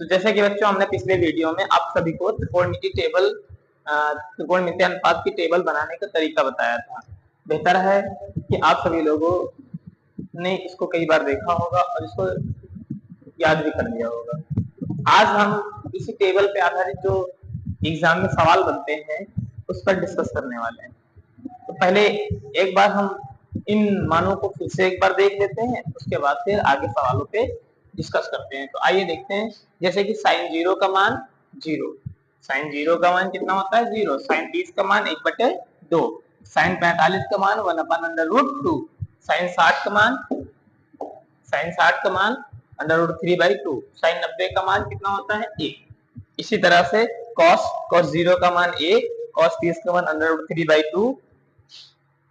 तो जैसे कि बच्चों हमने पिछले वीडियो में आप सभी को त्रिकोणमितीय अनुपात की टेबल बनाने का तरीका बताया था। बेहतर है कि आप सभी लोगों ने इसको कई बार देखा होगा और इसको याद भी कर लिया होगा। आज हम इसी टेबल पे आधारित जो एग्जाम में सवाल बनते हैं उस पर डिस्कस करने वाले हैं। तो पहले एक बार हम इन मानों को फिर से एक बार देख लेते हैं, उसके बाद फिर आगे सवालों पे डिस्कस करते हैं। तो आइए देखते हैं, जैसे कि साइन 0 का मान 0, साइन 0 का मान कितना होता है 0, साइन 30 का मान 1/2, साइन 45 का मान 1/√2, साइन 60 का मान √3/2, साइन 90 का मान कितना होता है 1। इसी तरह से cos 0 का मान 1, cos 30 का मान √3/2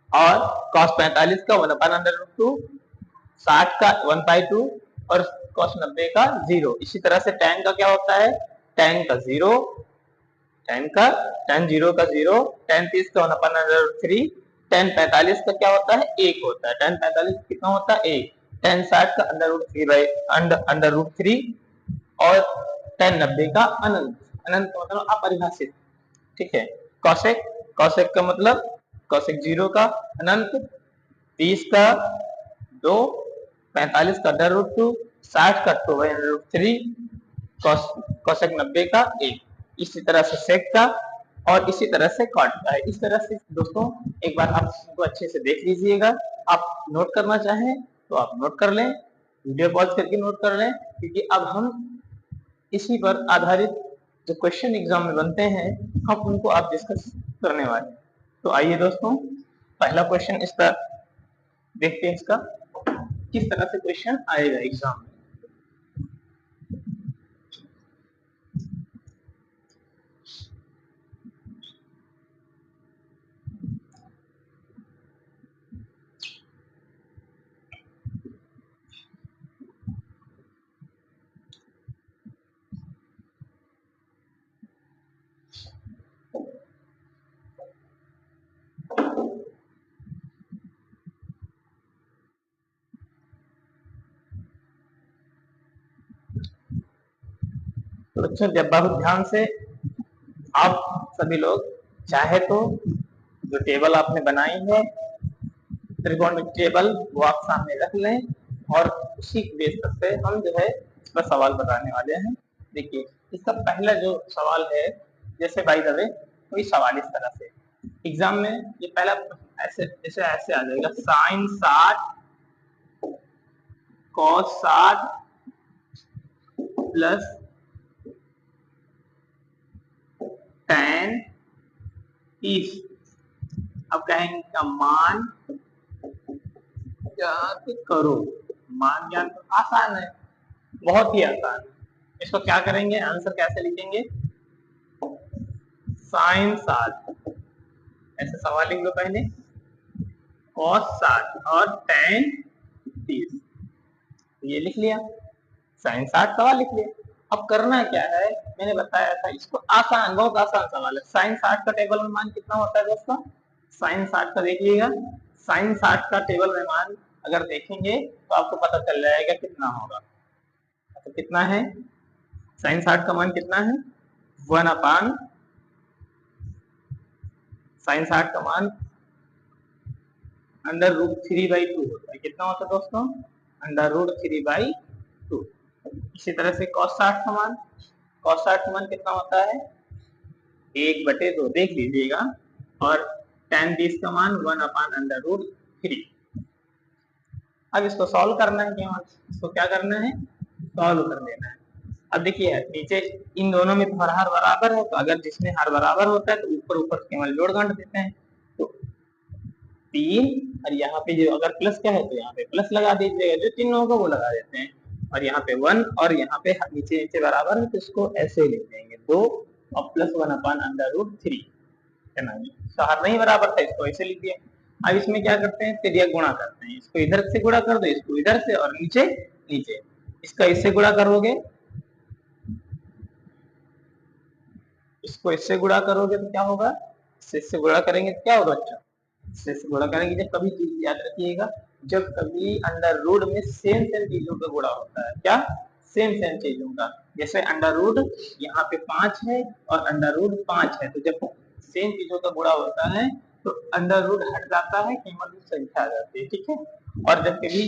और cos 45 का 1/√2, 60 का 1/2 और cos 90 का 0। इसी तरह से tan का क्या होता है, tan 0 का 0, tan 30 का 1/√3, tan 45 का क्या होता है 1 होता है, tan 45 कितना होता है 1, tan 60 का √3 और tan 90 का अनंत, अनंत का मतलब अपरिभाषित। ठीक है। कौशिक का मतलब कौशिक 0 का अनंत, 30 का 2, 45 का √2, 60 का 2/√3, कौशिक 90 का 1। इसी तरह से सेक का और इसी तरह से कॉट का है। इस तरह से दोस्तों एक बार आप इसको अच्छे से देख लीजिएगा। आप नोट करना चाहें तो आप नोट कर लें, वीडियो पॉज करके नोट कर लें, क्योंकि अब हम इसी पर आधारित जो क्वेश्चन एग्जाम में बनते हैं हम उनको आप डिस्कस करने वाले हैं। तो आइए दोस्तों पहला क्वेश्चन इसका देखते हैं, इसका किस तरह से क्वेश्चन आएगा एग्जाम में। तो बच्चों जब बहुत ध्यान से आप सभी लोग चाहे तो जो टेबल आपने बनाई है त्रिकोणमितीय टेबल वो आप सामने रख लें और उसी बेस पे हम जो है इस पर सवाल बताने वाले हैं। देखिए इसका पहला जो सवाल है, जैसे बाय द वे कोई सवाल इस तरह से एग्जाम में ये पहला ऐसे आ जाएगा, साइन 60 cos 60 प्लस tan 30। अब कहेंगे का मान ज्ञात करो। मान ज्ञात तो आसान है, बहुत ही आसान। इसको क्या करेंगे, आंसर कैसे लिखेंगे, साइन 60 ऐसे सवाल लिख लो पहले, cos 60 और tan 30, ये लिख लिया, साइन 60 सवाल लिख लिया। अब करना क्या है, मैंने बताया था इसको आसान, बहुत आसान सवाल है। साइन 60 का टेबल में मान कितना होता है दोस्तों, साइन 60 का देखिएगा, साइन 60 का टेबल में मान अगर देखेंगे तो आपको पता चल जाएगा कितना होगा। तो कितना है, साइन 60 का मान कितना है 1/, साइन 60 का मान √3/2 होता है। कितना होता है दोस्तों, √3/2। इसी तरह से cos 60 का मान, cos 60 का मान कितना होता है 1/2, देख लीजिएगा। और tan 30 का मान 1/√3। अब इसको सॉल्व करना है, क्या इसको क्या करना है, सॉल्व कर देना है। अब देखिए नीचे इन दोनों में तो हर बराबर है, तो अगर जिसमें हर बराबर होता है तो ऊपर ऊपर केवल जोड़ घंट देते हैं। तो 3 और यहाँ पे जो अगर प्लस का है तो यहाँ पे प्लस लगा दीजिएगा, जो चिन्ह होगा वो लगा देते हैं। और यहाँ पे 1 और यहाँ पे नीचे नीचे बराबर है तो इसको ऐसे लिख देंगे 2 और प्लस 1/√3। हर नहीं बराबर था इसको ऐसे लिख दिया। अब इसमें क्या करते हैं, तिर्यक गुणा करते हैं, इसको इधर से गुणा कर दो, इसको इधर से, और नीचे नीचे इसका इससे गुणा करोगे, इसको इससे गुणा करोगे तो क्या होगा, इससे गुणा करेंगे तो क्या होगा अच्छा, इससे गुणा करेंगे। जब कभी चीज याद रखिएगा, जब कभी अंडर रूट में सेम चीजों का गुणा होता है, क्या सेम सेम चीजों का। जैसे अंडर रूट यहाँ पे 5 है और अंडर रूट 5 है, तो जब सेम चीजों का गुणा होता है तो अंडर रूट हट जाता है, केवल संख्या आ जाती है, ठीक है। और जब कभी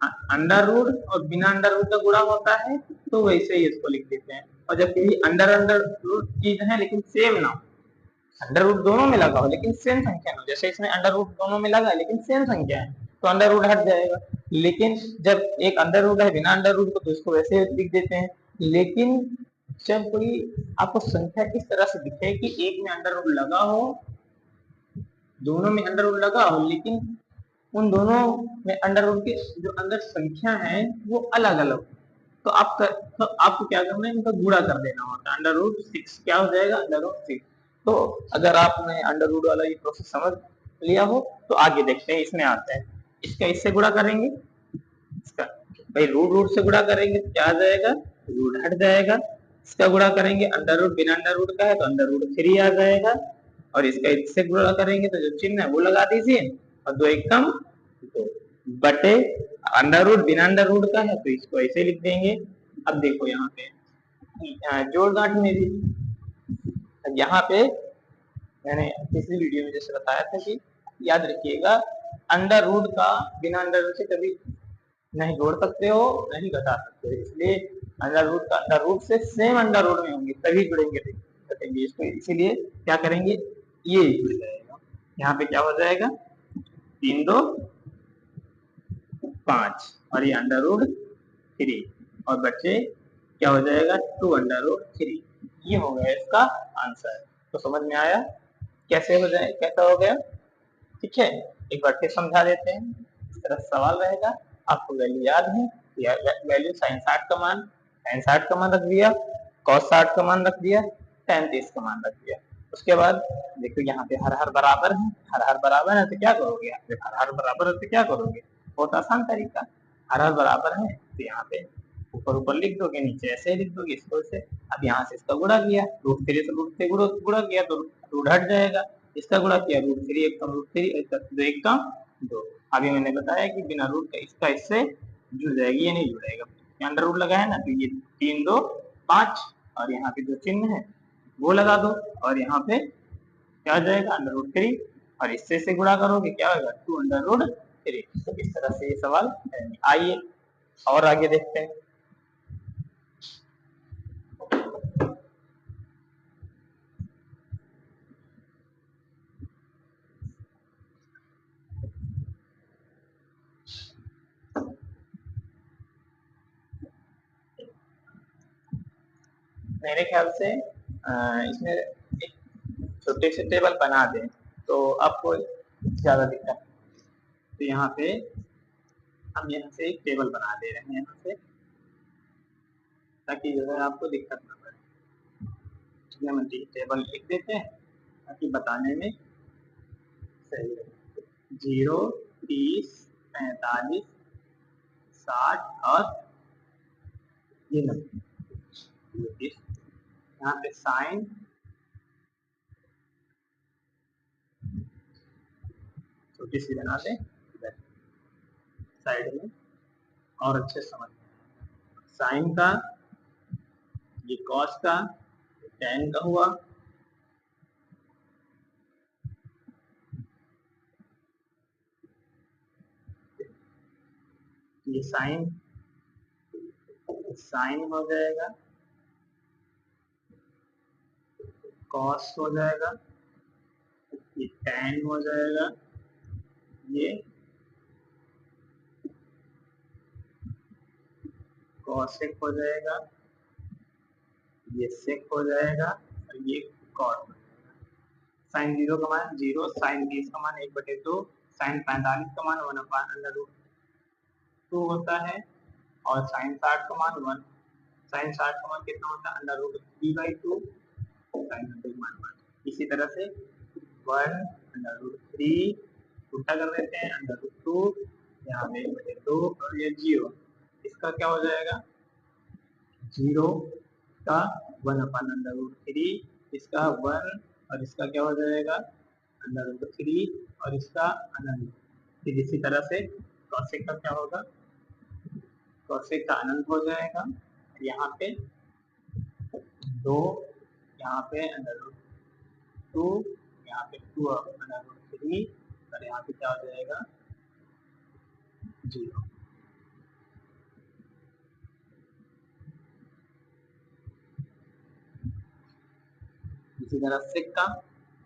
अंडर रूट और बिना अंडर रूट का गुणा होता है तो वैसे ही इसको लिख देते हैं। और जब कभी अंडर अंडर रूट चीज है लेकिन सेम ना, अंडर रूट दोनों में लगा हो लेकिन सेम संख्या ना, जैसे इसमें अंडर रूट दोनों में लगा है लेकिन सेम संख्या है तो अंडर रूट हट जाएगा। लेकिन जब एक अंडर रूट है बिना अंडर रूट को तो इसको वैसे लिख देते हैं। लेकिन जब कोई आपको संख्या इस तरह से दिखे कि एक में अंडर रूट लगा हो, दोनों में अंडर रूट लगा हो, लेकिन उन दोनों में अंडर रूट की जो अंदर संख्या है वो अलग अलग, तो आपको क्या करना है, इनका गुणा कर देना होता है। अंडर रूट 6 क्या हो जाएगा, अंडर रूट 6। तो अगर आपने अंडर रूट वाला ये प्रोसेस समझ लिया हो तो आगे देखते हैं, इसमें आते हैं। इसका इससे गुणा करेंगे, इसका भाई रूट रूट से गुणा करेंगे तो क्या आ जाएगा, रूट हट जाएगा। इसका गुणा करेंगे, अंडर रूट बिना अंडर रूट का है तो अंडर रूट 3 आ जाएगा। और इसका इससे गुणा करेंगे तो जो चिन्ह है वो लगा दीजिए, और दो एक कम दो बटे अंडर रूट बिना अंडर रूट का है तो इसको ऐसे लिख देंगे। अब देखो यहाँ पे जोड़ गांठ में भी यहाँ पे मैंने पिछली वीडियो में जैसे बताया था कि याद रखिएगा, अंडर रूट का बिना अंडर रूट से कभी नहीं जोड़ सकते हो नहीं घटा सकते हो, इसलिए अंडर रूट का अंडर रूट से सेम अंडर रूट में होंगे तभी जुड़ेंगे घटेंगे इसको, इसीलिए क्या करेंगे, ये जुड़ जाएगा। यहाँ पे क्या हो जाएगा, 3 2 5 और ये अंडर रूट 3 और बच्चे क्या हो जाएगा, 2 अंडर रूट 3। ये हो गया इसका आंसर। तो समझ में आया कैसे हो जाए, कैसा हो गया, ठीक है। एक बार फिर समझा देते हैं। इस तरह सवाल रहेगा, आपको वैल्यू याद है, वैल्यू साइन 60 का मान साइन 60 का मान रख दिया, कॉस 60 का मान रख दिया, tan 30 का मान रख दिया। उसके बाद देखो यहाँ पे हर हर बराबर है, हर हर बराबर है तो क्या करोगे, हर हर बराबर है तो क्या करोगे, बहुत आसान तरीका, हर हर बराबर है तो यहाँ पे ऊपर ऊपर लिख दोगे, नीचे ऐसे लिख दोगे इसको से। अब यहाँ से इसका गुणा किया, रूट 3 से रूट 3 गुणा किया तो रूट हट जाएगा। इसका गुणा किया, रूट 3 एक कम रूट 3 दो एक कम दो। अभी मैंने बताया कि बिना रूट का इसका इससे जुड़ जाएगी, ये नहीं जुड़ेगा, अंडर रूट लगाया ना, तो ये 3 2 5 और यहाँ पे जो चिन्ह है वो लगा दो, और यहाँ पे क्या हो जाएगा, अंडर रूट 3 और इससे से गुणा करोगे क्या होगा, 2 अंडर रूट 3। तो इस तरह से ये सवाल है। आइए और आगे देखते हैं। मेरे ख्याल से इसमें एक छोटे से टेबल बना दें तो आपको ज्यादा दिक्कत। तो यहाँ पे हम यहाँ से एक टेबल बना दे रहे हैं यहाँ से, ताकि जो है आपको दिक्कत ना पड़े। हम टेबल लिख देते हैं ताकि बताने में सही रहे। 0 30 45 60 और ये 90। यहाँ पे साइन छोटी सी बना दें साइड में और अच्छे समझ में। साइन का, ये कॉस का, tan का हुआ, ये साइन साइन हो जाएगा, कॉस हो जाएगा, ये tan हो जाएगा, ये कॉसेक हो जाएगा, ये सेक हो जाएगा और ये कॉट हो जाएगा। साइन 0 का मान 0, साइन 20 का मान 1/2, साइन 45 का मान 1/√2 होता है और साइन 60 का मान 1। साइन 60 का मान कितना होता है, √3/2, साइन 90 का मान 1। इसी तरह से 1/√3 उल्टा कर देते हैं, √2 यहाँ पे 1/2 और ये 0। इसका क्या हो जाएगा, 0 का 1/√3, इसका 1 और इसका क्या हो जाएगा, √3 और इसका फिर इसी तरह से कॉसेक का क्या होगा, कोसेक का अनंत हो जाएगा, यहाँ पे 2, यहाँ पे अंडर रूट 2, यहाँ पे 2 अंडर रूट 3, और यहाँ पे क्या हो जाएगा 0। इसी तरह सेक का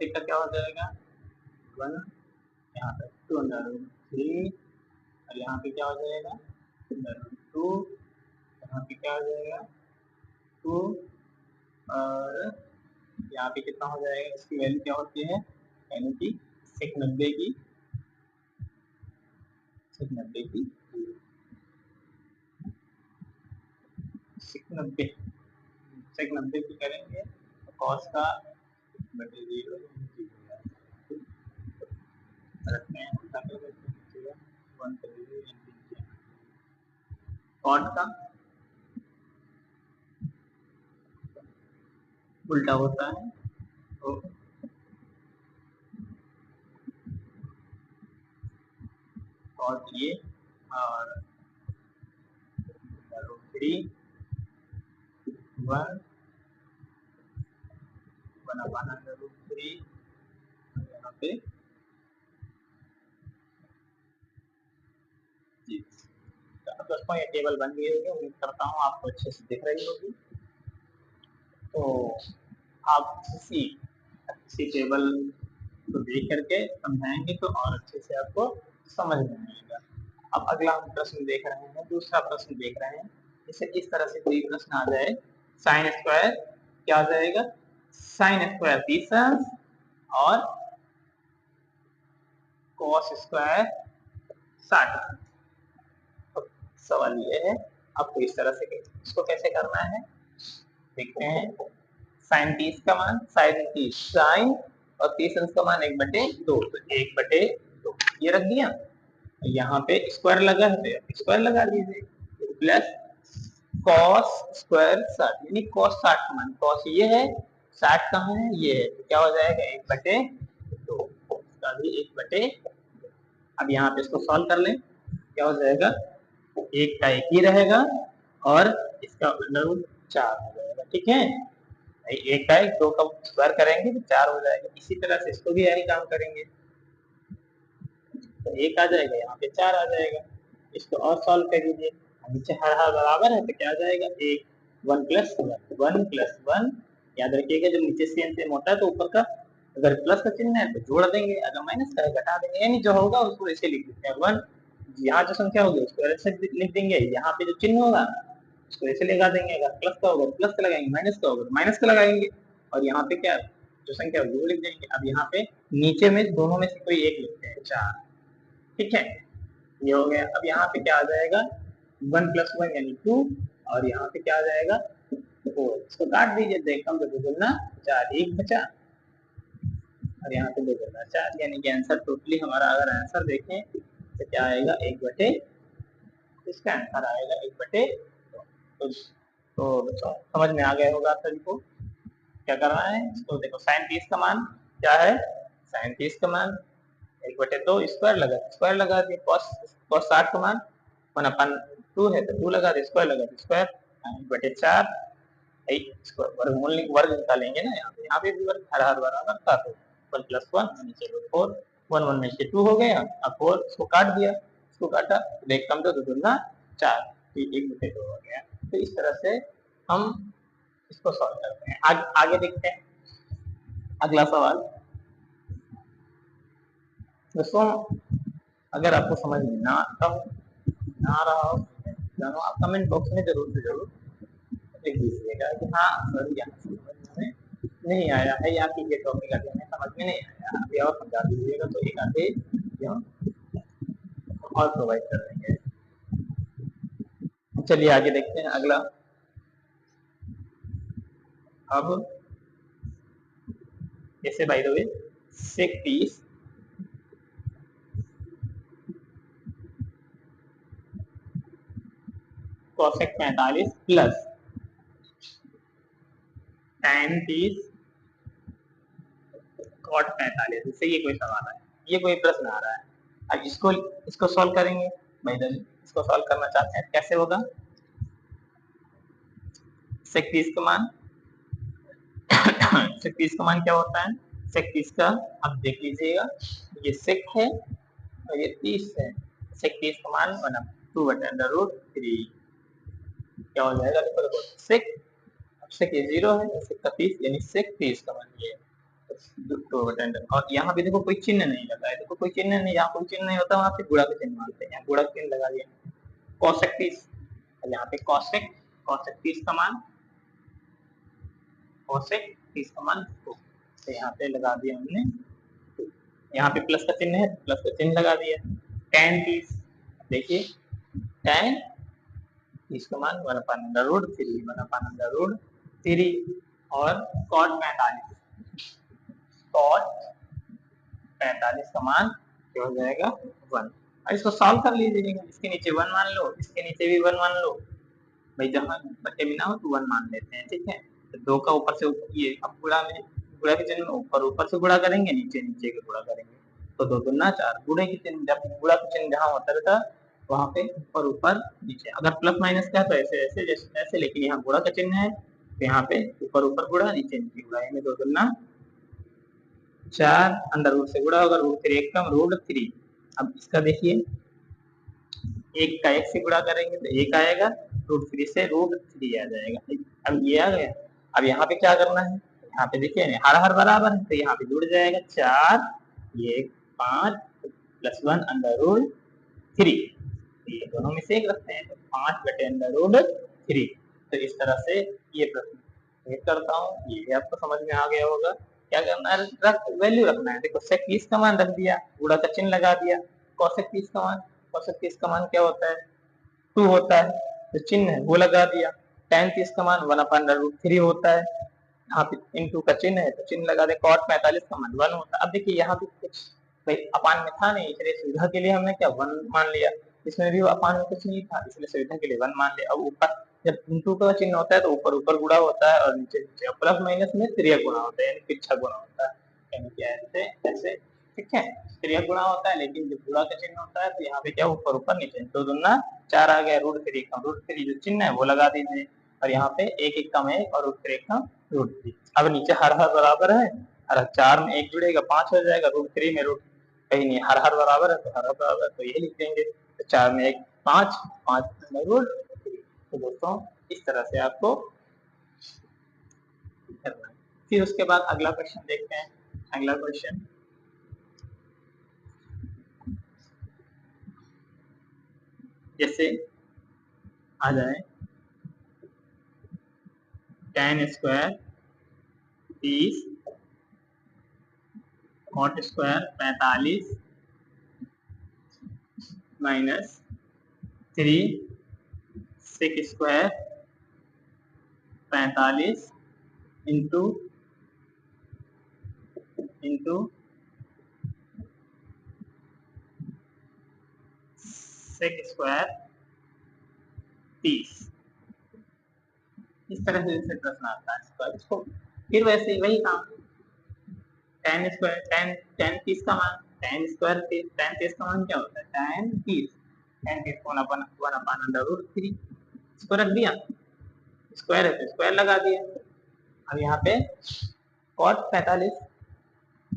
क्या हो जाएगा 1, यहाँ पे 2 अंडर रूट 3, और यहाँ पे क्या हो जाएगा अंडर रूट 2, यहाँ पे क्या हो जाएगा 2, और यहाँ पे कितना हो जाएगा, इसकी वैल्यू क्या होती है, यानी कि सेक 90 की सेक 90 की करेंगे तो कॉस का बटे 0 कॉट का उल्टा होता है, तो कॉट ये और 3 1 1 अंडर रूट 3, यहाँ पे जी। तो दोस्तों ये टेबल बन गई होगी, उम्मीद करता हूँ आपको अच्छे से दिख रही होगी। तो आप किसी टेबल को देख करके समझाएंगे तो और अच्छे से आपको समझ में आएगा। अब अगला हम प्रश्न देख रहे हैं, दूसरा प्रश्न देख रहे हैं। जैसे इस तरह से कोई प्रश्न आ जाए, साइन स्क्वायर क्या आ जाएगा, साइन स्क्वायर 30 अंश और कॉस स्क्वायर 60 अंश। तो सवाल ये है आपको इस तरह से इसको कैसे करना है, देखते हैं। साइन 30 का मान साइन और 30 अंश का मान 1/2, तो 1/2 ये रख दिया। यहाँ पे स्क्वायर लगा है तो स्क्वायर लगा दीजिए, प्लस कॉस स्क्वायर 60, यानी कॉस 60 का मान, कॉस ये है 60 कहाँ है, ये है, तो क्या हो जाएगा 1/2, इसका भी 1/2। अब यहाँ पे इसको सॉल्व कर लें, क्या हो जाएगा, एक का एक ही रहेगा और इसका अंडर 4 हो जाएगा, ठीक है। एक का एक, 2 का स्क्वायर करेंगे तो 4 हो जाएगा। इसी तरह से इसको भी यही काम करेंगे, तो 1 आ जाएगा, यहाँ पे 4 आ जाएगा। इसको और सॉल्व कर दीजिए, नीचे हर बराबर है तो क्या आ जाएगा 1 प्लस 1, याद रखिएगा जब नीचे सेम होता है तो ऊपर का अगर प्लस का चिन्ह है तो जोड़ देंगे, अगर माइनस का है घटा देंगे, यानी जो होगा उसको ऐसे लिख देते हैं 1, यहाँ जो संख्या होगी उसको ऐसे लिख देंगे, यहाँ पे जो चिन्ह होगा उसको ऐसे लगा देंगे, अगर प्लस का होगा प्लस का लगाएंगे, माइनस का होगा तो माइनस का लगाएंगे, और यहाँ पे क्या जो संख्या होगी वो लिख देंगे। अब यहाँ पे नीचे में दोनों में से कोई एक लिखते हैं 4, ठीक है, ये हो गया। अब यहाँ पे क्या आ जाएगा 1 + 1 यानी 2, और यहाँ पे क्या आ जाएगा 4, इसको काट दीजिए, देखता हूँ तो 2 × 4 1 बचा, और यहाँ पे 2 × 4, यानी कि आंसर टोटली हमारा अगर आंसर देखें तो क्या आएगा 1/2, इसका आंसर आएगा 1/2। तो बच्चों समझ में आ गया होगा आप सभी को क्या करना है। इसको देखो साइन 30 का मान क्या है, साइन 30 का मान 1/2, स्क्वायर लगा दिए, कॉस 60 का मान 1/2 है तो 2 लगा दे, स्क्वायर लगा दे, स्क्वायर 1/4, वर्ग निकालेंगे ना, यहाँ पे भी वर्ग हर बराबर था, तो 1 + 1 नीचे 4, 1 1 में से 2 हो गया, अब 4 इसको काट दिया, इसको काटा देखता हूँ तो 2 × 4, 1/2 हो गया। तो इस तरह से हम इसको सॉल्व करते हैं। आगे देखते हैं अगला सवाल। दोस्तों अगर आपको समझ में ना आ रहा हो तो आप कमेंट बॉक्स में जरूर से जरूर लिख दीजिएगा कि हाँ सर यहाँ समझ में नहीं आया है, या फिर ये टॉपिक अभी हमें समझ में नहीं आया, अभी और समझा दीजिएगा तो एक आधे और प्रोवाइड कर देंगे। चलिए आगे देखते हैं अगला। अब जैसे by the way sec 30 cosec 45 plus tan 30 cot 45, इससे ये कोई सवाल है, ये कोई प्रश्न आ रहा है। अब इसको सॉल्व करेंगे, बाय द वे इसको सॉल्व करना चाहते हैं, कैसे होगा? सेक 30 का मान सेक 30 का मान क्या होता है? सेक 30 का आप देख लीजिएगा, ये सेक है और ये 30 है। सेक 30 का मान 1/2 क्या हो जाएगा? देखो सेक, अब सेक ये 0 है, सेक का 30 यानी सेक 30 का मान ये 2/2। और यहाँ पे देखो कोई चिन्ह नहीं लगा है, देखो कोई चिन्ह नहीं, यहाँ कोई चिन्ह नहीं होता वहाँ पे गुणा का चिन्ह मानते हैं, यहाँ गुणा का चिन्ह लगा दिया कॉसेक 30, यहाँ पे कॉसेक 30 का मान कॉसेक 30 का मान तो यहाँ पे लगा दिया हमने, यहाँ पे प्लस का चिन्ह है, प्लस का चिन्ह लगा दिया। tan 30 देखिए, tan 30 का मान 1/√3 और cot 45 का मान क्या हो जाएगा? 1। अब इसको सॉल्व कर लीजिएगा, इसके नीचे 1 मान लो, इसके नीचे भी 1 मान लो, भाई जहाँ बटे बिना हो तो 1 मान लेते हैं, ठीक है। तो 2 का ऊपर से ये अब गुणा के चिन्ह ऊपर से गुणा करेंगे, नीचे के गुणा करेंगे, तो 2 दूना 4, गुणे के चिन्ह जब गुणा के चिन्ह जहाँ होता रहता वहाँ पे ऊपर नीचे, अगर प्लस माइनस का तो ऐसे ऐसे, लेकिन यहाँ गुणा का चिन्ह है तो यहाँ पे ऊपर गुणा, नीचे गुणा, यानी 2 दूना 4, अंडर रूट से गुणा होगा, √3 एक कम √3। अब इसका देखिए, 1 का 1 से गुणा करेंगे तो 1 आएगा, √3 से √3 आ जाएगा। अब ये आ गया, अब यहाँ पे क्या करना है, यहाँ पे देखिए हर बराबर है तो यहाँ पे जुड़ जाएगा 4, ये 5 +1 √3, ये दोनों में से एक रखते हैं तो 5/√3। तो इस तरह से ये प्रश्न करता हूँ, ये आपको समझ में आ गया होगा। क्या करना है, वैल्यू रखना है। देखो सेक 30 का मान रख दिया, गुणा का चिन्ह लगा दिया, कॉसेक 30 का मान क्या होता है? 2 होता है, तो चिन्ह है वो लगा दिया। tan 30 का मान 1/√3 होता है, यहाँ पे इनटू का चिन्ह है तो चिन्ह लगा दे। cot 45 का मान 1 होता है। अब देखिए यहाँ पे कुछ भाई अपान में था नहीं, इसलिए सुविधा के लिए हमने क्या 1 मान लिया, इसमें भी अपान में कुछ नहीं था इसलिए सुविधा के लिए 1 मान लिया। अब ऊपर जब इनटू का चिन्ह होता है तो ऊपर गुणा होता है और नीचे प्लस माइनस में त्रिया गुणा होता है, यानी तिरछा गुणा होता है, यानी क्या ऐसे, ठीक है, त्रिया गुणा होता है। लेकिन जब गुणा का चिन्ह होता है तो यहाँ पे क्या ऊपर नीचे, 2 दूना 4 आ गया, √3 का √3 जो चिन्ह है वो लगा दीजिए, और यहाँ पे 1 कम 1 और √3 कम √3। अब नीचे हर बराबर है, हर 4 में 1 जुड़ेगा 5 हो जाएगा, √3 में कहीं नहीं, हर बराबर है तो हर बराबर, तो ये लिख देंगे, तो 4 में 1 5 √3। तो दोस्तों इस तरह से आपको करना है। फिर उसके बाद अगला क्वेश्चन देखते हैं। अगला क्वेश्चन जैसे आ जाए, tan square 30 cot square 45 minus 3 sec square 45 into sec square 30, इस तरह से प्रश्न आता है। इसको फिर वैसे ही वही काम, tan स्क्वायर tan 30 का मान, tan tan 30 का मान क्या होता है? tan 30 को 1/√3, इसको रख दिया, स्क्वायर है तो स्क्वायर लगा दिया। अब यहाँ पे cot 45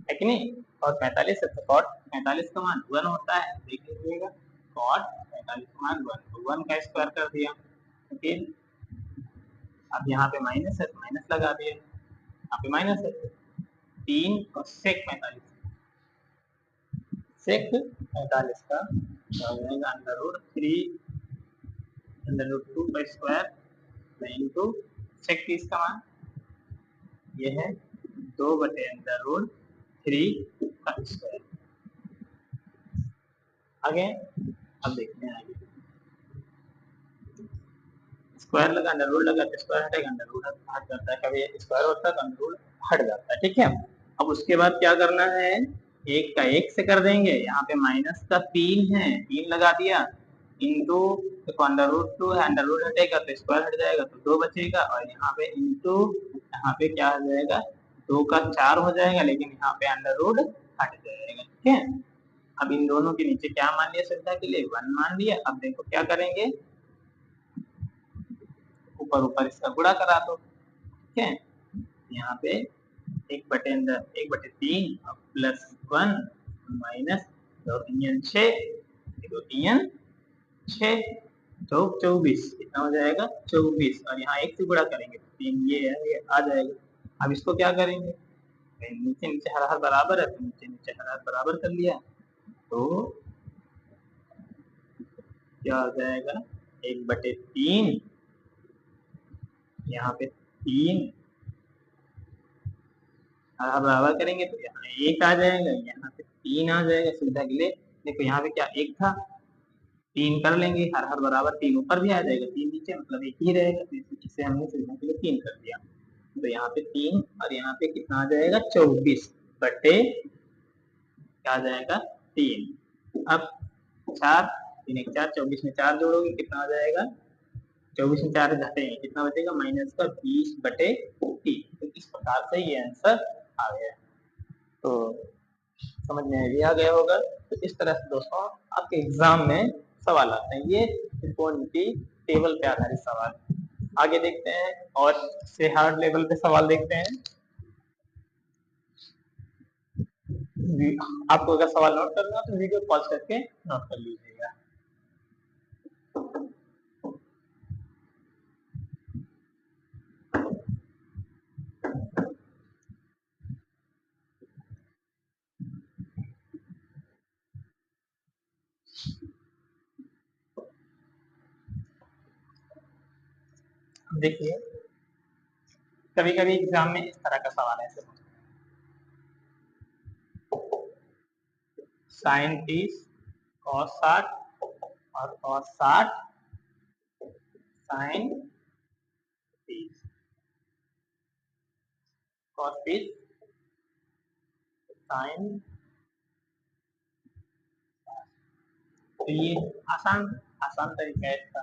है कि नहीं, cot 45 है तो cot 45 का मान 1 होता है, देख लीजिएगा cot 45 का मान 1, तो 1 का स्क्वायर कर दिया, फिर अब यहाँ पे माइनस है तो माइनस लगा दिया, यहाँ पे माइनस है 3 और sec 45 का हो जाएगा √2 का स्क्वायर इंटू sec 30 का मान ये है 2/√3 का स्क्वायर। आगे अब देखते हैं, आगे स्क्वायर लगा, अंडर लगा तो स्क्वायर हटेगा, अंडर हट जाता है, कभी स्क्वायर होता है तो अंडर हट जाता है, ठीक है। अब उसके बाद क्या करना है, 1 का 1 से कर देंगे, यहाँ पे माइनस का 3 है, 3 लगा दिया, इंटू देखो √2 है, अंडर हटेगा तो स्क्वायर हट जाएगा तो 2 बचेगा, और यहाँ पे इंटू यहाँ पे क्या हो जाएगा, 2 का 4 हो जाएगा, लेकिन यहाँ पे अंडर हट जाएगा, ठीक है। अब इन दोनों के नीचे क्या मान लिया सुविधा के लिए, 1 मान लिया। अब देखो क्या करेंगे, ऊपर ऊपर इसका गुणा करा दो, ठीक है। यहाँ पे 1/3 प्लस 1 माइनस 2×3 6, 2×3 6, 24, कितना हो जाएगा 24, और यहाँ 1 से गुणा करेंगे तो 3 ये आ जाएगा। अब इसको क्या करेंगे, नीचे नीचे हर हर बराबर है तो नीचे नीचे हर हर बराबर कर लिया, तो क्या हो जाएगा 1/3, यहाँ पे 3 हर हर बराबर करेंगे तो यहाँ 1 आ जाएगा, यहाँ पे 3 आ जाएगा सुविधा के लिए। देखो यहाँ पे क्या 1 था, 3 कर लेंगे, हर हर बराबर 3 ऊपर भी आ जाएगा, 3 नीचे मतलब 1 ही रहेगा, तो इसे हमने सुविधा के लिए 3 कर दिया। तो यहाँ पे 3 और यहाँ पे कितना आ जाएगा 24 बटे क्या आ जाएगा 3। अब 4, 3 1 4, 24 में 4 जोड़ोगे कितना आ जाएगा, 24 में 4 घटेंगे कितना बचेगा माइनस का 20/3। तो इस प्रकार से ये आंसर आ गया। तो समझ में भी आ गया होगा। तो इस तरह से दोस्तों आपके एग्जाम में सवाल आते हैं, ये त्रिकोणमिति टेबल पे आधारित सवाल। आगे देखते हैं और से हार्ड लेवल पे सवाल देखते हैं। आपको अगर सवाल नोट करना हो तो वीडियो पॉज करके नोट कर लीजिएगा। देखिए कभी कभी एग्जाम में इस तरह का सवाल ऐसे sin 30 cos 60 और cos 60 sin 30 cos 30 sin, तो ये आसान आसान तरीका है इसका।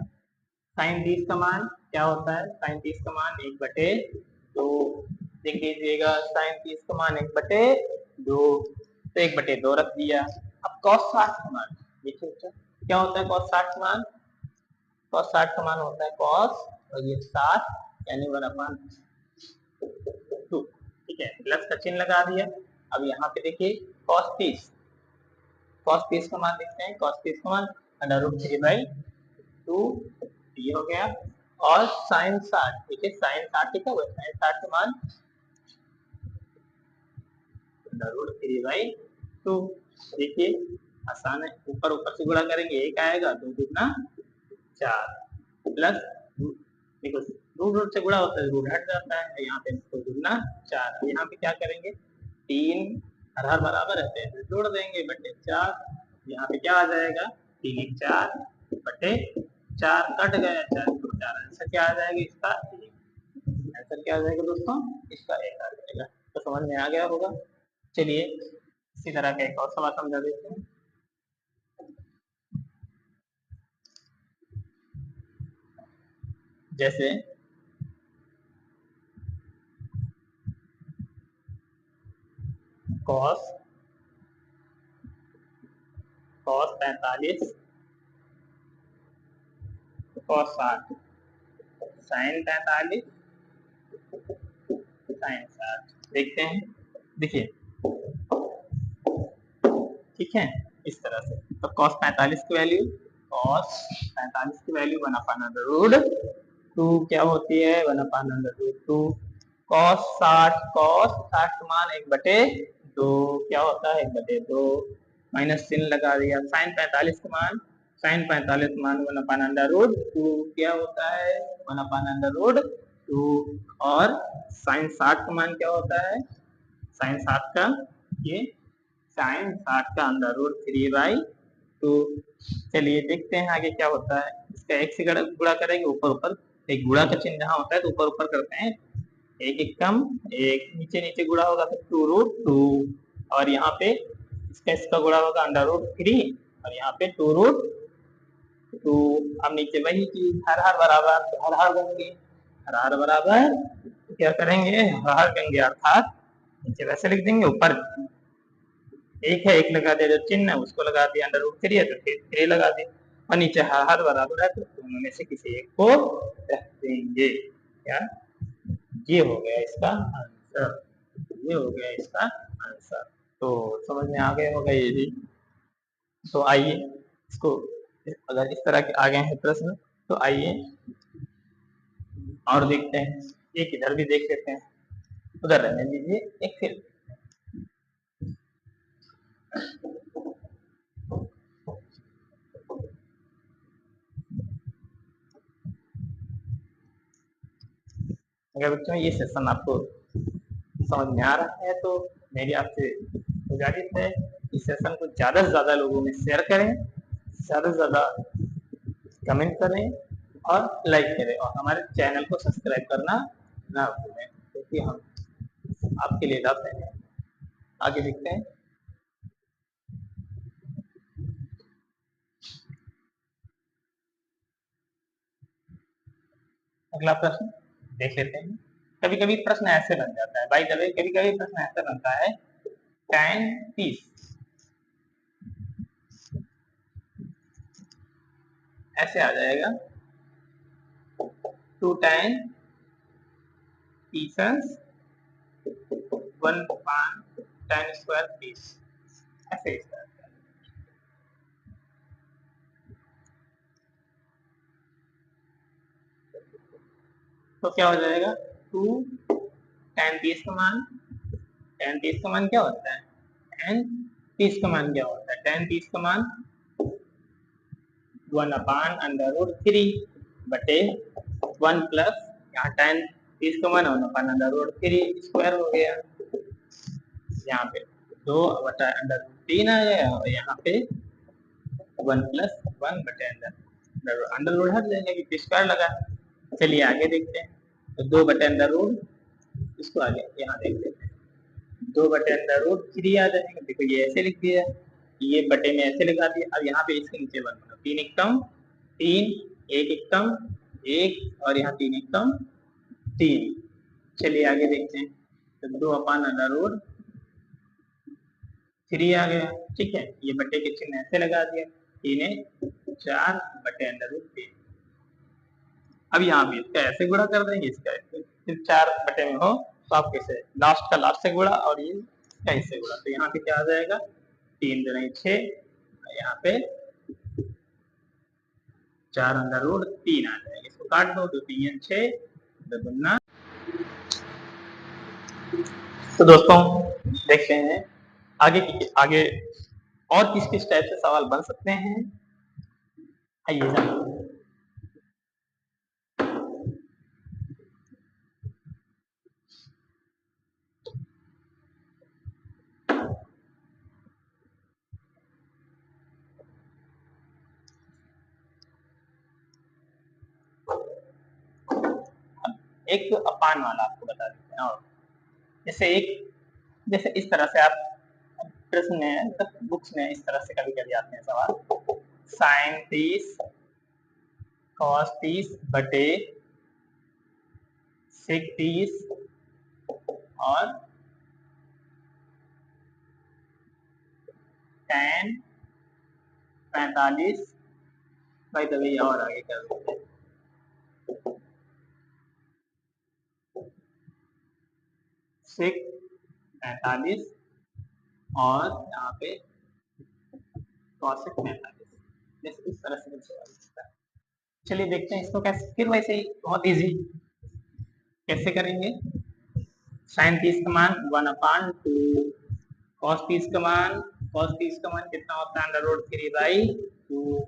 sin 30 का मान क्या होता है, sin 30 का मान 1/2 देख लीजिएगा, sin 30 का मान 1/2 तो 1/2 रख दिया। अब cos 60 का मान देखिए क्या होता है, cos 60 का मान, cos 60 का मान होता है cos और ये 60 यानी 1/2, ठीक है, प्लस का चिन्ह लगा दिया। अब यहाँ पे देखिए cos 30 का मान देखते हैं, cos 30 का मान √3/2 ये हो गया, और sin 60 देखिए sin 60 लिखा हुआ है, sin 60 का मान √3/2। देखिए आसान है, ऊपर ऊपर से गुणा करेंगे 1 आएगा, 2 दूना 4 प्लस देखो रूट से गुणा होता है रूट हट जाता है, यहाँ पे 2 दूना 4, यहाँ पे क्या करेंगे 3 हर हर बराबर रहते हैं जोड़ देंगे बटे 4, यहाँ पे क्या आ जाएगा 3 1 4 बटे 4 कट गया 4 2 4, आंसर क्या आ जाएगा इसका, आंसर क्या आ जाएगा दोस्तों इसका 1 आ जाएगा। तो समझ में आ गया होगा। चलिए इसी तरह का एक और सवाल समझा देते हैं। जैसे cos 45 cos 60 sin 45 sin 60 देखते हैं। देखिए ठीक है इस तरह से, तो cos 45 की वैल्यू 1/2 क्या होती है 1/2 cos 60 का मान 1/2 क्या होता है 1/2 माइनस चिन्ह लगा दिया। sin 45 का मान 1/2 क्या होता है 1/2 और sin 60 का मान क्या होता है sin 60 का ये sin 60 का √3/2। चलिए देखते हैं आगे क्या होता है। इसका एक से गुणा करेंगे, ऊपर ऊपर एक गुणा का चिन्ह जहाँ होता है तो ऊपर ऊपर करते हैं, एक एक कम एक नीचे नीचे गुणा होगा तो 2√2 और यहाँ पे इसका गुणा होगा √3 और यहाँ पे 2√2। अब नीचे वही चीज हर हर बराबर तो हर हर देंगे, हर हर बराबर क्या करेंगे हर हर देंगे, अर्थात नीचे वैसे लिख देंगे ऊपर एक है, एक लगा दिया, जो चिन्ह है उसको लगा दिया, अंडर रूट 3 है तो फिर 3 लगा दिया, और नीचे हर बराबर है तो दोनों में से किसी एक को रख देंगे। क्या ये हो गया इसका आंसर, ये हो गया इसका आंसर। तो समझ में आ गए होगा ये भी। तो आइए इसको, अगर इस तरह के आ गए हैं प्रश्न तो आइए और देखते हैं, एक इधर भी देख लेते हैं, उधर रहने दीजिए, एक फिर अगर बच्चों ये सेशन आपको समझ में आ रहा है तो मेरी आपसे गुजारिश है इस सेशन को ज्यादा से ज्यादा लोगों में शेयर करें, ज्यादा से ज्यादा कमेंट करें और लाइक करें, और हमारे चैनल को सब्सक्राइब करना ना भूलें, क्योंकि हम आपके लिए लाते हैं। आगे देखते हैं। अगला प्रश्न देख लेते हैं। कभी कभी प्रश्न ऐसे बन जाता है, बाय द वे कभी कभी प्रश्न ऐसे बनता है, tan 30 ऐसे आ जाएगा, 2 tan 30 1 tan स्क्वायर 30 ऐसे इसका। तो क्या हो जाएगा, 2 tan 30 का मान, tan 30 का मान क्या होता है, tan 30 का मान क्या होता है, tan 30 का मान 1/√3 बटे 1 प्लस यहाँ tan 30 का मान 1/√3 स्क्वायर हो गया, यहाँ पे 2/√3 आ गया, और यहाँ पे 1 प्लस 1 बटे अंडर रूट हट जाएगा क्योंकि स्क्वायर लगा। चलिए आगे देखते हैं, तो 2/√, इसको आगे यहाँ देख लेते हैं, 2/√3 आ जाएगा, देखो ये ऐसे लिख दिया, ये बटे में ऐसे लगा दिया, अब यहाँ पे इसके नीचे 1 3 एकम 3, 1 एकम 1, और यहाँ 3 एकम 3। चलिए आगे देखते हैं, तो 2/√3 आ गया, ठीक है, ये बटे के चिन्ह ऐसे लगा दिया, 3 4 बटे √3। अब यहाँ भी इसका ऐसे गुणा कर देंगे, इसका फिर 4 बटे में हो तो आप कैसे लास्ट का लास्ट से गुणा और ये इसका इससे गुणा, तो यहाँ पे क्या आ जाएगा, 3 दूनी 6, यहाँ पे 4/√3 आ जाएगा, इसको काट दो, 2 3 6 2 दूना। तो दोस्तों देखते हैं आगे और किस किस टाइप से सवाल बन सकते हैं, आइए जानते हैं। एक अपान वाला आपको बता देते हैं, और जैसे इस तरह से आप प्रश्न में बुक्स में इस तरह से कभी कभी आते हैं सवाल, sin 30 cos 30 बटे sec 30 और tan 45 भाई तो भैया और आगे कर देते हैं, sec 45 और यहाँ पे cosec 45, जैसे इस तरह से सवाल होता है। चलिए देखते हैं इसको कैसे, फिर वैसे ही बहुत इजी कैसे करेंगे, sin 30 का मान 1/2, cos 30 का मान कितना होता है, √3/2,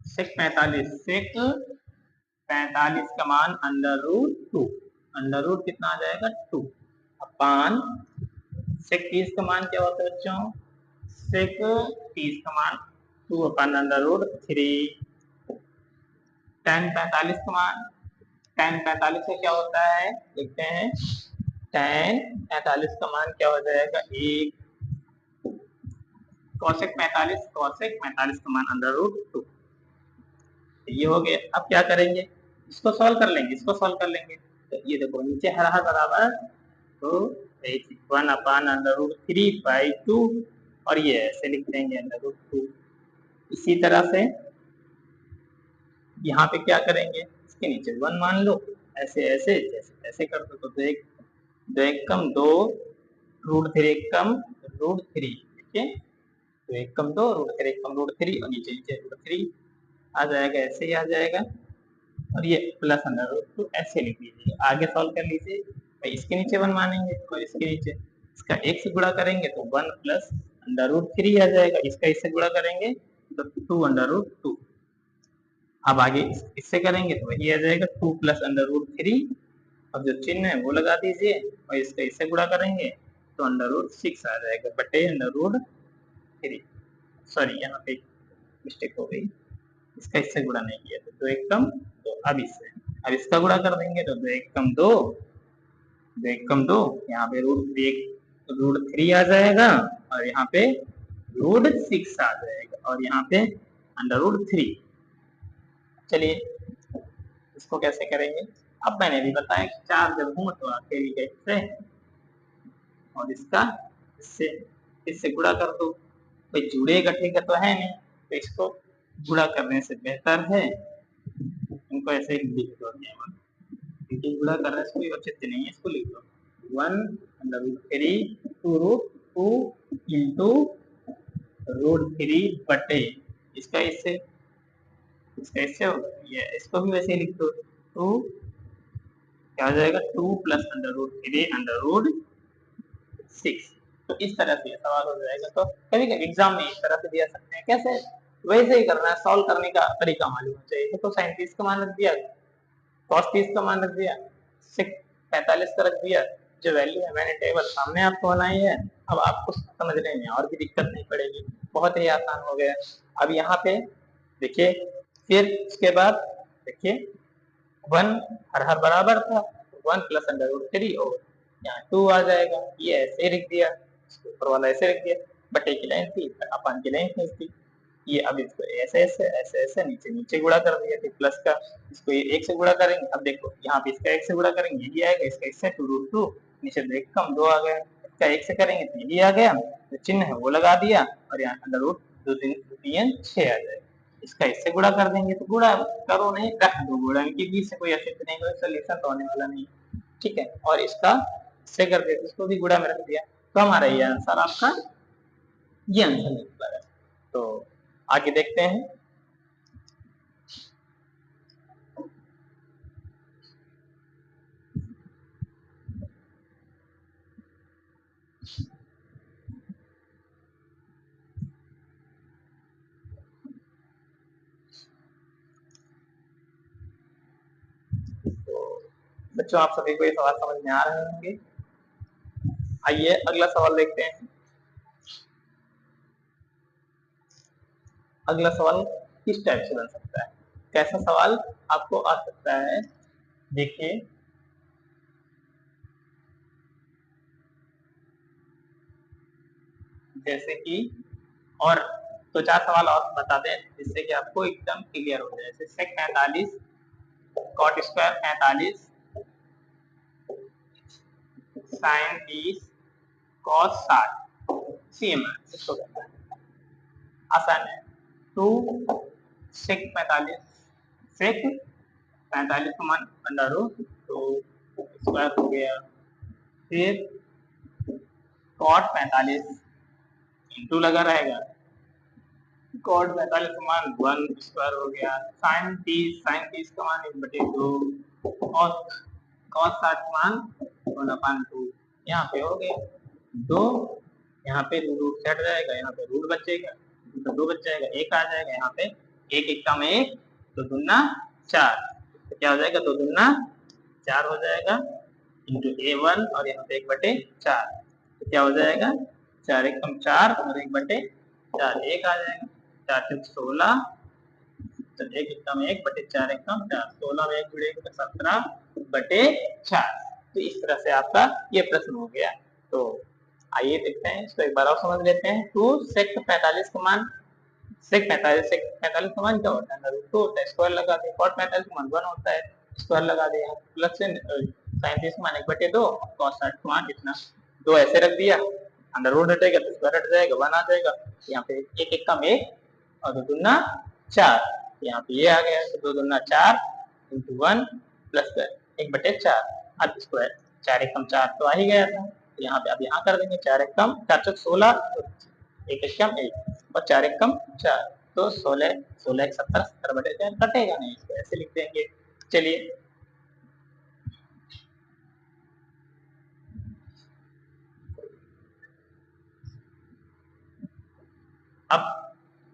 sec 45 का मान √2, अंडर रूट कितना आ जाएगा 2 अपान sec 30 का मान क्या होता है बच्चों, sec 30 का मान 2/√3, tan 45 का मान, tan 45 का क्या होता है देखते हैं, tan 45 का मान क्या हो जाएगा 1, cosec 45 का मान √2, ये हो गया। अब क्या करेंगे, इसको सॉल्व कर लेंगे, तो ये देखो नीचे हर बराबर, तो 1/√3/2 और ये ऐसे लिख देंगे अंडर रूट 2। इसी तरह से यहाँ पे क्या करेंगे, इसके नीचे 1 मान लो, ऐसे ऐसे जैसे ऐसे कर दो, तो दो एक कम दो, √3 एक कम √3, ठीक है, तो एक कम दो, √3 एक कम √3, और नीचे नीचे √3 आ जाएगा, ऐसे ही आ जाएगा। और ये प्लस अंडर रूट 2 ऐसे लिख लीजिए, आगे सॉल्व कर लीजिए। भाई इसके नीचे 1 मानेंगे और इसके नीचे इसका 1 से गुणा करेंगे तो 1 प्लस अंडर रूट 3 आ जाएगा, इसका इससे गुणा करेंगे तो 2 अंडर रूट 2। अब आगे इससे करेंगे तो वही आ जाएगा 2 प्लस अंडर रूट 3, अब जो चिन्ह है वो लगा दीजिए, और इसका इससे गुणा करेंगे तो अंडर रूट 6 आ जाएगा बटे अंडर रूट 3। सॉरी यहाँ पे मिस्टेक हो गई, इसका इससे गुणा नहीं किया, तो 2 एक कम तो अब इससे, अब इसका गुणा कर देंगे तो 2 एक कम 2, 2 एक कम 2, यहाँ पे √3 आ जाएगा, और यहाँ पे √6 आ जाएगा, और यहाँ पे अंडर रूट 3। चलिए इसको कैसे करेंगे, अब मैंने भी बताया कि 4 जब हूं तो अकेली कैसे, और इसका इससे इससे गुणा कर दो, कोई जुड़े इकट्ठे का तो है नहीं, तो इसको गुणा करने से बेहतर है इनको ऐसे लिख दो, क्योंकि गुणा करने से कोई औचित्य नहीं है, इसको लिख दो 1 अंडर रूट 3 2 इंटू √3 बटे इसका इससे होगा, ये इसको भी वैसे लिख दो 2, क्या हो जाएगा 2 plus under root 3 under root 6। तो इस तरह से सवाल हो जाएगा। तो कभी कभी एग्जाम में इस तरह से दिया सकते हैं, कैसे, वैसे ही करना है, सॉल्व करने का तरीका मालूम होना चाहिए। तो साइन 30 का मान रख दिया, कॉस 30 का मान रख दिया, सेक 45 का रख दिया, जो वैल्यू है मैंने टेबल सामने आपको बनाई है, अब आपको समझने में और भी दिक्कत नहीं पड़ेगी, बहुत ही आसान हो गया। अब यहाँ पे देखिए, फिर उसके बाद देखिए 1 हर हर बराबर था, 1 प्लस अंडर रूट 3 और यहाँ 2 आ जाएगा, ये ऐसे लिख दिया, ऊपर वाला ऐसे लिख दिया, बटे की लाइन थी अपन की लाइन थी, ये अब इसको ऐसे ऐसे ऐसे ऐसे नीचे नीचे गुणा कर दिया, फिर प्लस का इसको ये 1 से गुणा करेंगे, अब देखो यहाँ पे इसका 1 से गुणा करेंगे यही आएगा, इसका इससे 2√2, नीचे तो 1 कम 2 आ गया, इसका 1 से करेंगे तो यही आ गया, जो चिन्ह है वो लगा दिया, और यहाँ अंडर रूट 2 3 6 आ जाएगा, इसका इससे गुणा कर देंगे, तो गुणा करो नहीं रख दो, गुणा के बीच से कोई अस्तित्व नहीं, कोई सोल्यूशन तो होने वाला नहीं, ठीक है, और इसका इससे कर देते, इसको भी गुणा में रख दिया, तो हमारा ये आंसर आपका ये आंसर निकला है। तो आगे देखते हैं, तो बच्चों आप सभी को ये सवाल समझ में आ रहे होंगे। आइए अगला सवाल देखते हैं। अगला सवाल किस टाइप से बन सकता है, कैसा सवाल आपको आ सकता है, देखिए जैसे कि, और तो 4 सवाल और बता दें जिससे कि आपको एकदम क्लियर हो जाए, जैसे sec 45, cot square 45, sine 30, cos 60, CMR इसको कहते हैं, आसान है। 2 सेक 45, सेक 45 का मान अंडर रूट तो स्क्वायर हो गया, फिर कॉट 45 इंटू लगा रहेगा, कॉट 45 का मान 1 स्क्वायर हो गया, साइन 30 का मान 1/2, और कॉस 60 का मान 1/2, यहाँ पे हो गया 2, यहाँ पे रूट हट जाएगा, यहाँ पे रूट बचेगा, तो 2 बच जाएगा, 1 आ जाएगा, यहाँ पे 1 1 में 1, 2 दूना 4, तो क्या हो जाएगा 2 दूना 4 हो जाएगा, इंटू A1, और यहाँ पे 1/4, तो क्या हो जाएगा 4 1 4 और 1/4, 1 आ जाएगा, 4 3 16, तो 1 1 में 1/4 1 4, 16 में 1 जुड़ेगा तो 17/4। तो इस तरह से आपका ये प्रश्न हो गया। तो आइए देखते हैं इसको एक बार और समझ लेते हैं। 2 सेक 45 का मान, सेक 45 का मान क्या होता है, √2 होता है, स्क्वायर लगा दिया, कॉट 45 का मान 1 होता है, स्क्वायर लगा दिया, प्लस से साइन 30 का मान 1/2, कॉस 60 का मान इतना, 2 ऐसे रख दिया, अंडर रूट हटेगा तो स्क्वायर हट जाएगा, 1 आ जाएगा। यहाँ पे एक एक कम एक और 2 दूना 4, यहाँ पे ये आ गया तो 2 दूना 4 इंटू 1 प्लस 1/4 अब स्क्वायर, 4 एक कम 4 तो आ ही गया था। तो यहाँ पे अब यहाँ कर देंगे 4 एक कम 4 चौक 16, एक एक कम 1 और 4 एक कम 4 तो 16, 16 एक 17, 17/4 कटेगा नहीं, इसको ऐसे लिख देंगे। चलिए अब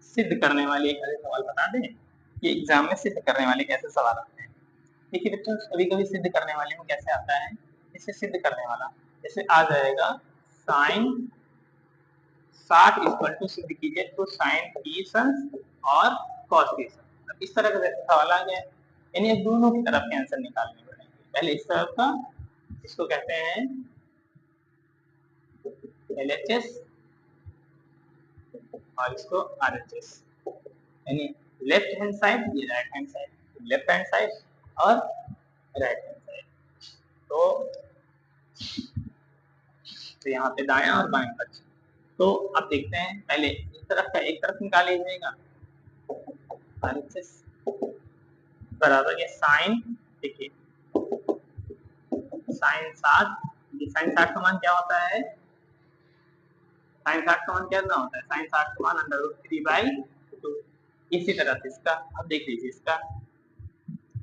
सिद्ध करने वाले एक ऐसे सवाल बता दें कि एग्जाम में सिद्ध करने वाले कैसे सवाल आते हैं। देखिए बच्चों कभी कभी सिद्ध करने वाले में कैसे आता है, इसे सिद्ध करने वाला जैसे आ जाएगा साइन 60 इक्वल टू सिद्ध कीजिए तो साइन 30 और कॉस 30। इस तरह का जैसे सवाल आ गया, यानी दोनों की तरफ के आंसर निकालने पड़ेंगे। पहले इस तरफ का, इसको कहते हैं LHS और इसको RHS, यानी लेफ्ट हैंड साइड ये right hand side, left hand side और राइट हैंड साइड। तो यहाँ पे दाएं और बाएं पक्ष। तो अब देखते हैं पहले इस तरफ का एक तरफ निकाल लीजिएगा, बराबर ये साइन, देखिए साइन 60, ये साइन 60 का मान क्या होता है, साइन 60 का मान क्या होता है, साइन 60 का मान √3/2। इसी तरह से इसका अब देख लीजिए, इसका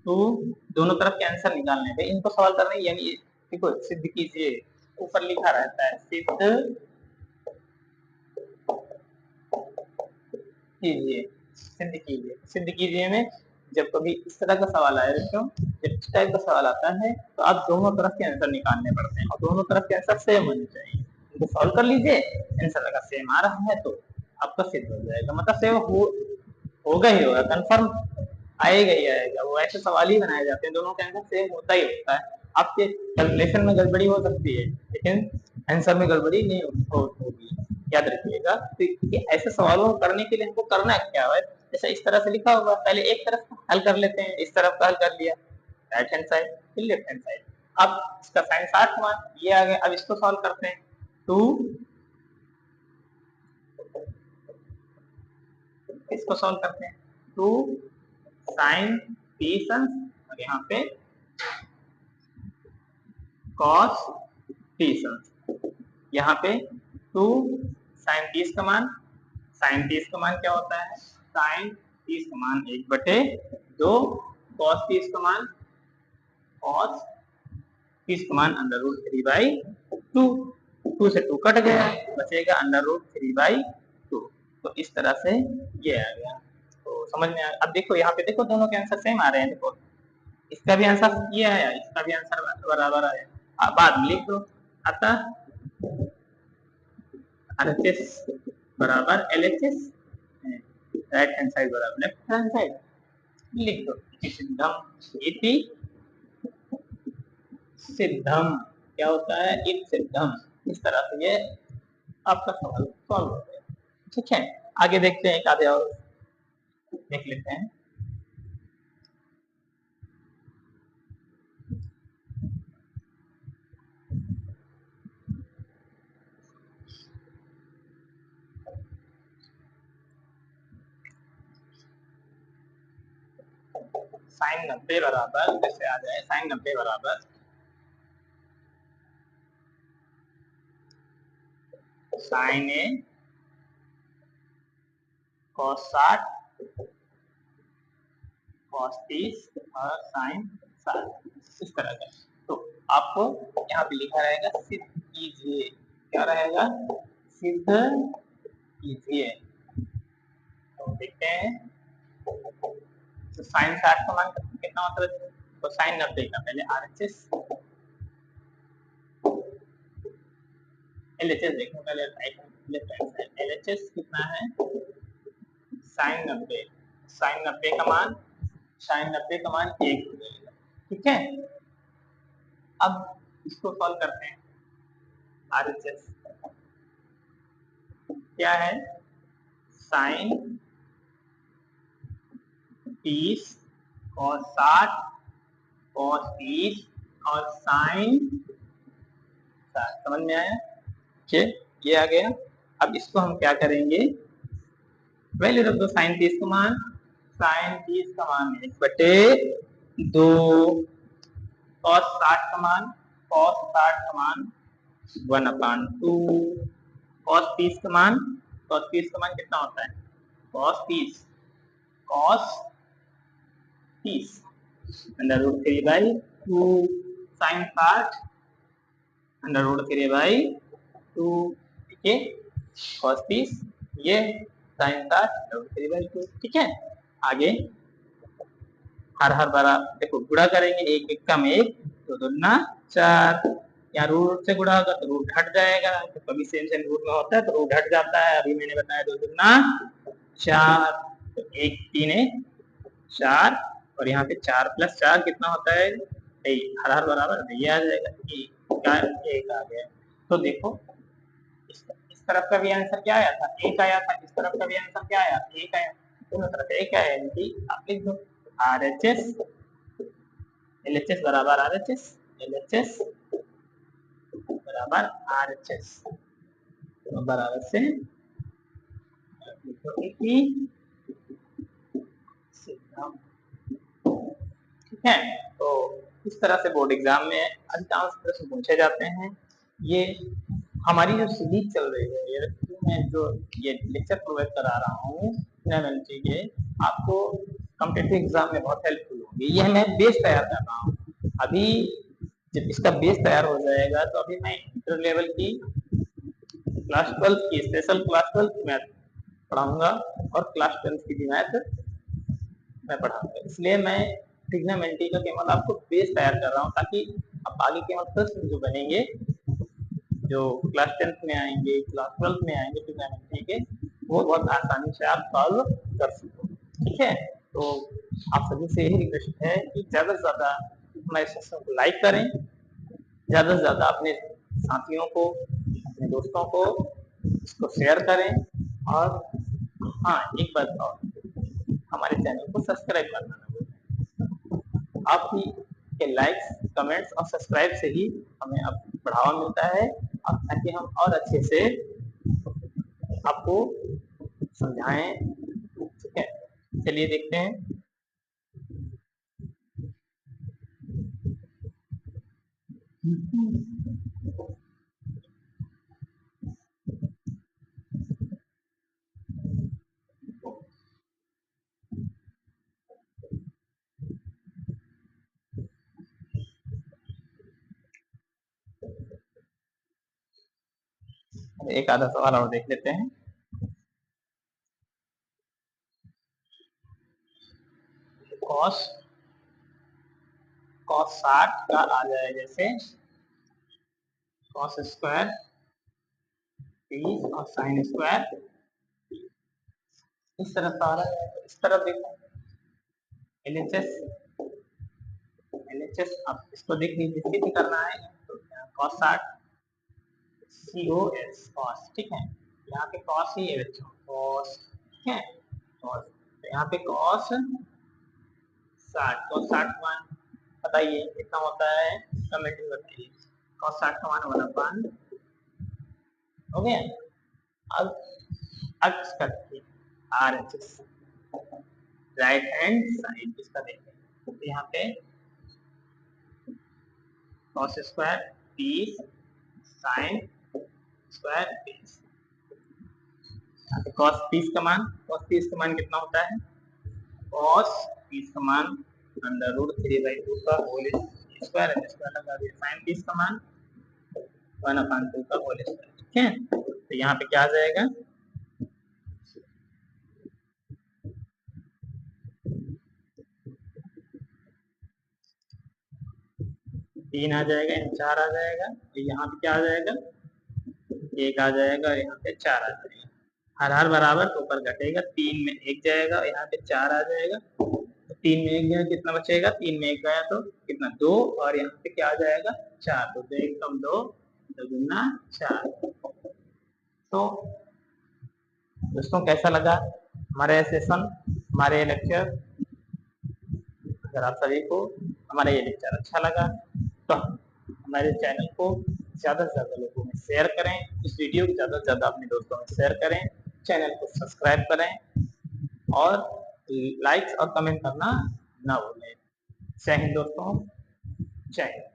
तो दोनों तरफ के आंसर निकालने हैं, इनको सवाल करना है, यानी देखो सिद्ध कीजिए, ऊपर लिखा रहता है सिद्ध कीजिए, सिद्ध कीजिए। सिद्ध कीजिए में जब कभी इस तरह का सवाल आए बच्चों, जब इस टाइप का सवाल आता है तो आप दोनों तरफ के आंसर निकालने पड़ते हैं और दोनों तरफ के आंसर सेम होने चाहिए। इनको सॉल्व कर लीजिए, आंसर अगर सेम आ रहा है तो आपका सिद्ध हो जाएगा, मतलब सेम होगा ही होगा, कंफर्म आएगा ही आएगा। वो ऐसे सवाल ही बनाए जाते हैं, दोनों का आंसर सेम होता ही होता है। आपके कैलकुलेशन में गड़बड़ी हो सकती है लेकिन आंसर में गड़बड़ी नहीं होगी, याद रखिएगा। तो ऐसे सवालों को करने के लिए हमको करना क्या है, जैसे इस तरह से लिखा होगा, पहले एक तरफ हल कर लेते हैं, इस तरफ का हल कर लिया राइट हैंड साइड फिर लेफ्ट हैंड साइड। अब इसका साइन 60 मान ये आ गया, अब इसको सॉल्व करते हैं। 2 इसको सॉल्व करते हैं, 2 साइन 30 और यहाँ पे कॉस 30, यहाँ पे 2 साइन 30 का मान, साइन 30 का मान क्या होता है, साइन 30 का मान 1/2, कॉस 30 का मान, कॉस 30 का मान √3/2, 2 से 2 कट गया, बचेगा √3/2। तो इस तरह से ये आ गया, तो समझ में आ। अब देखो यहाँ पे देखो दोनों के आंसर सेम आ रहे हैं, देखो इसका भी आंसर ये आया, इसका भी आंसर बराबर आया। बाद में लिख दो, अतः RHS बराबर LHS, राइट हैंड साइड बराबर लेफ्ट हैंड साइड, लिख दो। सिद्धम इति सिद्धम, क्या होता है, इति सिद्धम। इस तरह से ये आपका सवाल सॉल्व हो गया। ठीक है, आगे देखते हैं, एक आधे और देख लेते हैं। साइन 90 बराबर, जैसे आ जाए साइन 90 बराबर साइन ए कॉस 60 कॉस 30 और साइन 60, इस तरह का। तो आपको यहाँ पे लिखा रहेगा सिद्ध कीजिए, क्या रहेगा, सिद्ध कीजिए। तो देखते हैं, तो साइन 60 का मान कितना होता है, तो साइन 90 का पहले RHS LHS देखो, पहले लेफ्ट हैंड साइड LHS कितना है, साइन 90, साइन 90 का मान, साइन 90 का मान 1 हो जाएगा। ठीक है, अब इसको सॉल्व करते हैं। RHS क्या है, साइन 30 cos 60 cos 30 और साइन 60, समझ में आया। ये आ गया। अब इसको हम क्या करेंगे, वैल्यू रख दो साइन 30 का मान, साइन 30 का मान 1/2, कॉस 60 का मान, कॉस 60 का मान 1/2, कॉस 30 का मान, कॉस 30 का मान कितना होता है, कॉस 30, कॉस 30 √3/2, साइन 60 √3/2, ठीक है, कॉस 30 ये साइन 60 √3/2, ठीक है। आगे हर बड़ा देखो गुणा करेंगे, एक एक कम एक, तो दूना 4, या रूट से गुणा होगा तो रूट हट जाएगा, तो कभी सेम सेम रूट में होता है तो रूट हट जाता है, अभी मैंने बताया 2 दूना 4, तो 1 3 4, और यहाँ पे 4 + 4 कितना होता है, हर बराबर ये आ जाएगा, एक आ गया। तो देखो इस तरफ का भी आंसर क्या आया था, एक आया था, इस तरफ का भी आंसर क्या आया, एक आया, दोनों तरफ एक आया, यानी आप लिख दो RHS LHS बराबर RHS, LHS बराबर RHS, बराबर से ठीक है। तो इस तरह से बोर्ड एग्जाम में अधिकांश प्रश्न पूछे जाते हैं। ये हमारी जो सीरीज चल रही है, ये मैं जो ये लेक्चर प्रोवाइड करा रहा हूँ के, आपको कॉम्पिटिटिव एग्जाम में बहुत हेल्पफुल होगी। ये मैं बेस तैयार कर रहा हूँ। अभी जब इसका बेस तैयार हो जाएगा तो अभी मैं इंटर लेवल की क्लास 12 की स्पेशल क्लास 12 की मैथ पढ़ाऊंगा और क्लास 12 की भी मैथ मैं पढ़ाऊंगा। इसलिए मैं ट्रिग्नोमेट्री का केवल आपको बेस तैयार कर रहा हूँ, ताकि अब आगे केवल प्रश्न जो बनेंगे जो क्लास 10th में आएंगे, क्लास 12th में आएंगे ट्रिग्नोमेट्री के, वो बहुत आसानी से आप सॉल्व कर सको, ठीक है। तो आप सभी से यही रिक्वेस्ट है कि ज्यादा से ज्यादा हमारे सेशन को लाइक करें, ज्यादा से ज्यादा अपने साथियों को, अपने दोस्तों को इसको शेयर करें, और हाँ एक बात और, हमारे चैनल को सब्सक्राइब करना ना भूलें। आपकी के लाइक्स, कमेंट्स और सब्सक्राइब से ही हमें अब बढ़ावा मिलता है, और ताकि हम और अच्छे से आपको समझाएं, ठीक है। चलिए देखते हैं। एक आधा सवाल और देख लेते हैं। कॉस 60 का आ जाए जैसे कॉस स्क्वायर 30 और साइन स्क्वायर, इस तरफ आ रहा है, इस तरफ देखो LHS आप इसको देख लीजिए, इसकी करना है तो कॉस 60 COS कॉस, ठीक है, यहाँ पे कॉस ही है बच्चों, कॉस, ठीक है, कॉस, तो यहाँ पे कॉस 60, कॉस 60 मान बताइए कितना होता है, कमेंट में बताइए। कॉस 60 का मान 1/, हो गया। अब अक्स करके RHS राइट हैंड साइड इसका देखें, तो यहाँ पे cos square 30 sine square 30, cos 30 का मान कितना होता है, कॉस 30 का मान √3/2 का होल स्क्वायर लगा दिया, साइन 30 का मान 1/2 का होल स्क्वायर, ठीक है। तो यहाँ पे क्या आ जाएगा, तीन आ जाएगा, 4 आ जाएगा, तो यहाँ पे क्या आ जाएगा, 1 आ जाएगा, और यहाँ पे 4 आ जाएगा, हर बराबर तो ऊपर घटेगा, 3 में 1 जाएगा, यहाँ पे 4 आ जाएगा, तो 3 में 1 गया कितना बचेगा, 3 में 1 गया तो कितना 2, और यहाँ पे क्या आ जाएगा 4, तो 2 1 कम 2, 2 दूना 4। तो दोस्तों कैसा लगा हमारे सेशन, हमारे लेक्चर, अगर आप सभी को हमारा ये लेक्चर अच्छा लगा तो हमारे चैनल को ज्यादा से ज्यादा लोगों में शेयर करें, इस वीडियो को ज्यादा से ज्यादा अपने दोस्तों में शेयर करें, चैनल को सब्सक्राइब करें और लाइक्स और कमेंट करना ना भूलें। जय हिंद दोस्तों, जय हिंद।